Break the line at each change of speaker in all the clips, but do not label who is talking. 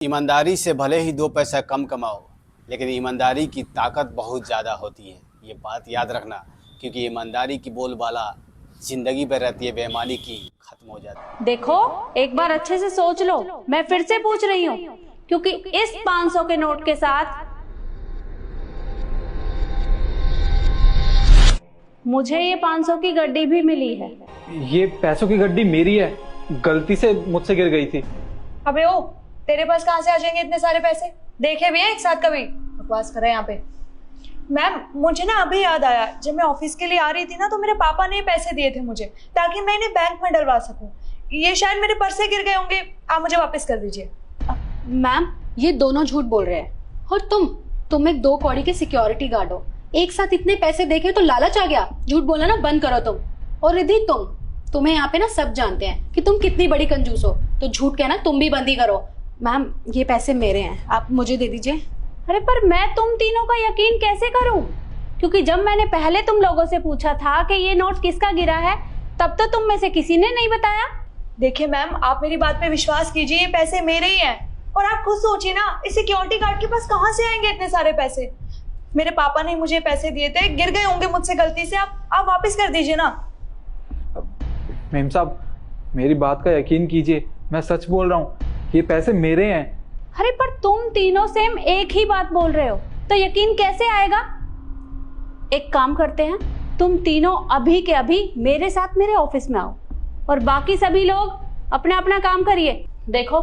ईमानदारी से भले ही दो पैसा कम कमाओ, लेकिन ईमानदारी की ताकत बहुत ज़्यादा होती है। ये बात याद रखना, क्योंकि ईमानदारी की बोलबाला जिंदगी भर रहती है, बेईमानी की खत्म हो जाती है।
देखो, एक बार अच्छे से सोच लो। मैं फिर से पूछ रही हूँ, क्योंकि इस 500 के नोट के साथ मुझे ये 500 की गड्डी भी मिली है।
ये पैसों की गड्डी मेरी है, गलती से मुझसे गिर गई थी।
अबे ओ, तेरे पास कहाँ से आ जाएंगे इतने सारे पैसे? देखे भी है एक साथ कभी? बकवास कर रहे हैं यहाँ पे। मैम, मुझे ना अभी याद आया, जब मैं ऑफिस के लिए आ रही थी ना, तो मेरे पापा ने पैसे दिए थे मुझे, ताकि मैं इन्हें बैंक में डलवा सकूं। ये शायद मेरे पर्स से गिर गए होंगे, आप मुझे वापस कर दीजिए।
मैम, ये दोनों झूठ बोल रहे हैं। और तुम एक 2 कौड़ी के सिक्योरिटी गार्ड हो, एक साथ इतने पैसे देखे तो लालच आ गया। झूठ बोलना ना बंद करो तुम। और रिद्धि, तुम्हें यहाँ पे ना सब जानते हैं कि तुम कितनी बड़ी कंजूस हो, तो झूठ कहना तुम भी बंद ही करो। मैम, ये पैसे मेरे हैं, आप मुझे दे दीजिए।
अरे पर मैं तुम तीनों का यकीन कैसे करूं? क्योंकि जब मैंने पहले तुम लोगों से पूछा था कि ये नोट किसका गिरा है, तब तो तुम में से किसी ने नहीं बताया।
देखिए मैम, आप मेरी बात पे विश्वास कीजिए, ये पैसे मेरे ही हैं। और आप खुद सोचिए ना, इस सिक्योरिटी गार्ड के पास कहाँ से आएंगे इतने सारे पैसे? मेरे पापा ने मुझे पैसे दिए थे, गिर गए होंगे मुझसे गलती से। आप वापस कर दीजिए ना।
मेम साहब, मेरी बात का यकीन कीजिए, मैं सच बोल रहा हूँ, ये पैसे मेरे हैं।
अरे पर तुम तीनों सेम एक ही बात बोल रहे हो, तो यकीन कैसे आएगा? एक काम करते हैं, तुम तीनों अभी के अभी मेरे साथ मेरे ऑफिस में आओ, और बाकी सभी लोग अपना अपना काम करिए। देखो,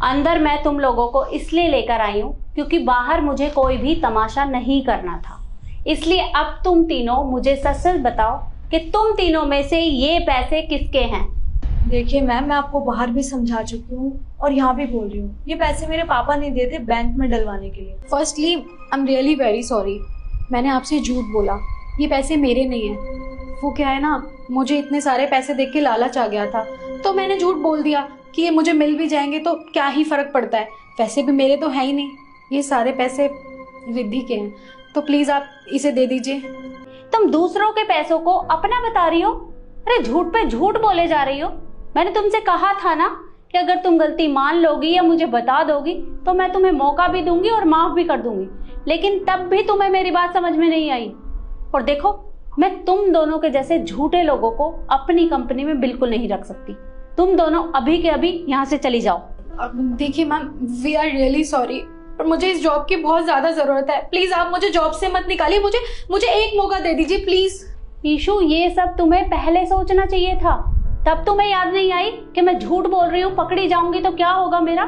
अंदर मैं तुम लोगों को इसलिए लेकर आई हूँ क्योंकि बाहर मुझे कोई भी तमाशा नहीं करना था। इसलिए अब तुम तीनों मुझे सच सच बताओ कि तुम तीनों में से ये पैसे किसके हैं।
देखिए मैम, मैं आपको बाहर भी समझा चुकी हूँ और यहाँ भी बोल रही हूँ, ये पैसे मेरे पापा ने दिए थे बैंक में डलवाने के लिए।
Firstly I am really very sorry, मैंने आपसे झूठ बोला। ये पैसे मेरे नहीं हैं। वो क्या है ना, मुझे इतने सारे पैसे देख के लालच आ गया था, तो मैंने झूठ बोल दिया कि ये मुझे मिल भी जाएंगे तो क्या ही फर्क पड़ता है, पैसे भी मेरे तो है ही नहीं। ये सारे पैसे रिद्धि के हैं, तो प्लीज आप इसे दे दीजिए।
तुम दूसरों के पैसों को अपना बता रही हो? अरे झूठ पे झूठ बोले जा रही हो। मैंने तुमसे कहा था ना कि अगर तुम गलती मान लोगी या मुझे बता दोगी तो मैं तुम्हें मौका भी दूंगी और माफ भी कर दूंगी, लेकिन तब भी तुम्हें मेरी बात समझ में नहीं आई। और देखो, मैं तुम दोनों के जैसे झूठे लोगों को अपनी कंपनी में बिल्कुल नहीं रख सकती। तुम दोनों अभी के अभी यहाँ से चली जाओ।
देखिए ma'am, we are really sorry, पर मुझे इस जॉब की बहुत ज्यादा जरूरत है। प्लीज आप मुझे जॉब से मत निकालिए, मुझे एक मौका दे दीजिए प्लीज।
ईशु, ये सब तुम्हें पहले सोचना चाहिए था। तब तुम्हें याद नहीं आई कि मैं झूठ बोल रही हूँ, पकड़ी जाऊंगी तो क्या होगा मेरा?